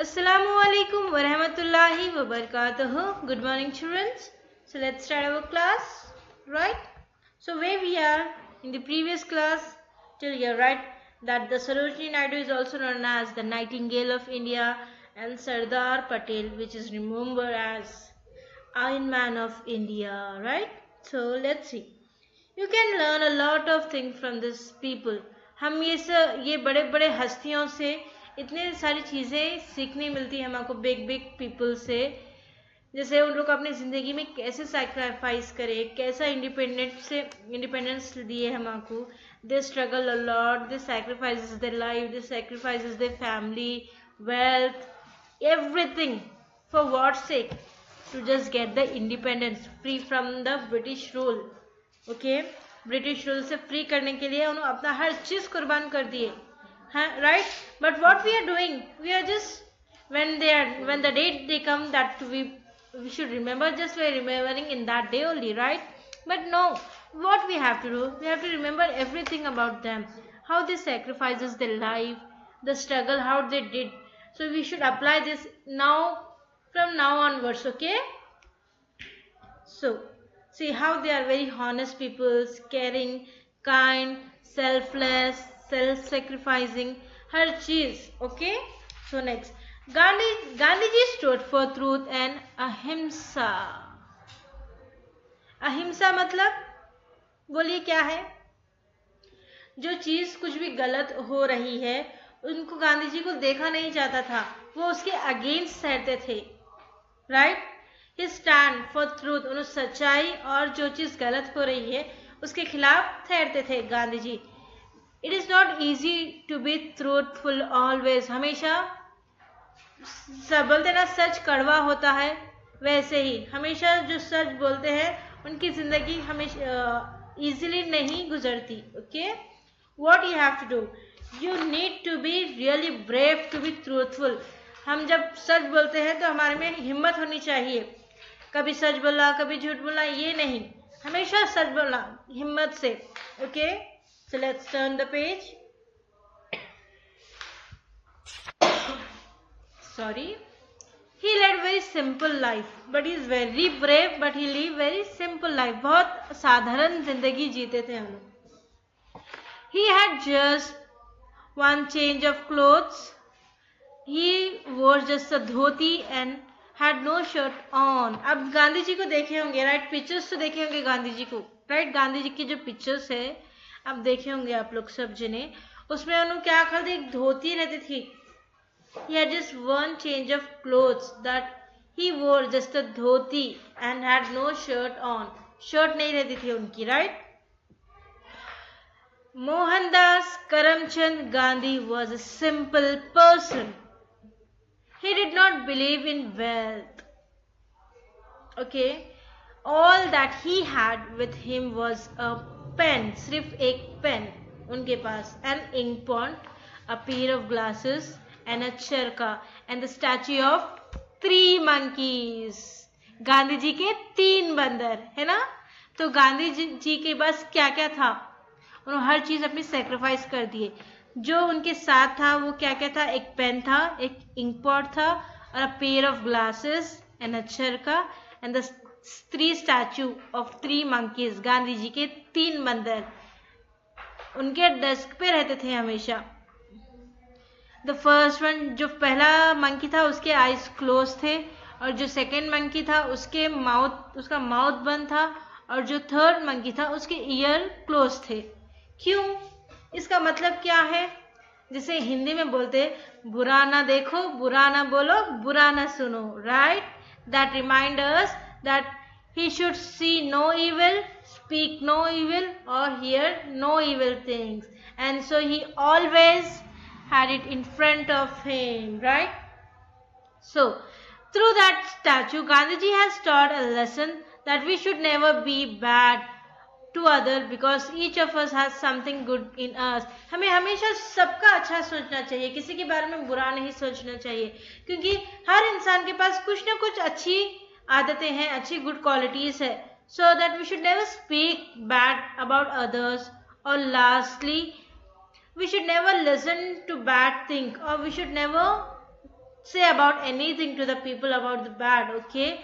Assalamu alaikum wa rahmatullahi wa barakatuh. Good morning, children. So let's start our class, right? So where we are in the previous class, till you're right that the Sarojini Naidu is also known as the Nightingale of India, and Sardar Patel, which is remembered as Iron Man of India, right? So let's see. You can learn a lot of things from these people. हम ये बड़े बड़े हस्तियों से इतने सारी चीज़ें सीखने मिलती है हमको, बिग बिग पीपल से। जैसे उन लोग अपनी ज़िंदगी में कैसे सैक्रिफाइस करे, कैसा इंडिपेंडेंस दिए हमको। They struggle a lot, they sacrifices their life, they sacrifices their family, wealth, everything, for what sake? To just get the independence free from the British rule. Okay, British rule से free करने के लिए उन्होंने अपना हर चीज कुर्बान कर दिए, हाँ, right? But what we are doing, we are just when the date they come that we should remember, just we are remembering in that day only, right? But no, what we have to do, we have to remember everything about them, how they sacrifices their life, the struggle, how they did. So we should apply this now, from now onwards, okay? So see how they are very honest people, caring, kind, selfless, self-sacrificing, हर चीज, okay? So next, Gandhi ji stood for truth and ahimsa. अहिंसा मतलब बोलिए क्या है? जो चीज कुछ भी गलत हो रही है उनको गांधी जी को देखा नहीं जाता था, वो उसके अगेंस्ट रहते थे, right? He stand for truth, उन्होंने सच्चाई और जो चीज गलत हो रही है उसके खिलाफ ठहरते थे Gandhi ji. It is not easy to be truthful always, हमेशा सब बोलते ना सच कड़वा होता है, वैसे ही हमेशा जो सच बोलते हैं उनकी जिंदगी हमेशा इजीली नहीं गुजरती, okay? What you have to do, you need to be really brave to be truthful. हम जब सच बोलते हैं तो हमारे में हिम्मत होनी चाहिए, कभी सच बोला कभी झूठ बोला ये नहीं, हमेशा सच बोलना हिम्मत से, okay? So let's turn the page. Sorry, he led very simple life but he is very brave, but he live very simple life, बहुत साधारण जिंदगी जीते थे हम लोग। He had just one change of clothes, he wore just a dhoti and had no shirt on. अब गांधी जी को देखे होंगे, राइट? पिक्चर्स तो देखे होंगे गांधी जी को, राइट? गांधी जी की जो पिक्चर्स है अब देखे होंगे आप लोग सब जने, उसमें उन्होंने क्या करते, एक धोती रहती थी। He had just one change of clothes, that he wore just a dhoti and had no shirt on. Shirt नहीं रहती थी उनकी, right? Mohandas Karamchand Gandhi was a simple person. He did not believe in wealth. Okay, all that he had with him was a pen, सिर्फ एक pen उनके पास, an ink pot, a pair of glasses, and a चरखा, and the statue of 3 monkeys. Gandhi ji के 3 बंदर, है ना? तो गांधी जी के पास क्या क्या था, उन्होंने हर चीज अपनी सेक्रीफाइस कर दिए। जो उनके साथ था वो क्या क्या था, एक पेन था, एक इंक पॉट था, और a pair of glasses and a charkha, and the 3 statue of 3 monkeys, Gandhi ji के 3 बंदर उनके डेस्क पे रहते थे हमेशा। द फर्स्ट वन, जो पहला मंकी था उसके आईज क्लोज थे, और जो सेकेंड मंकी था उसका माउथ बंद था, और जो थर्ड मंकी था उसके ईयर क्लोज थे। क्यों? इसका मतलब क्या है? जिसे हिंदी में बोलते बुरा ना देखो, बुरा ना बोलो, बुरा ना सुनो, right? That remind us that he should see no evil, speak no evil, or hear no evil things, and so he always had it in front of him, right? So through that statue, Gandhiji has taught a lesson that we should never be bad to other, because each of us has something good in us. हमें हमेशा सबका अच्छा सोचना चाहिए, किसी के बारे में बुरा नहीं सोचना चाहिए, क्योंकि हर इंसान के पास कुछ ना कुछ अच्छी आदतें हैं, अच्छी गुड क्वालिटीज है, so that we should never speak bad about others. Or lastly, we should never listen to bad thing, or we should never say about anything to the people about the bad, okay?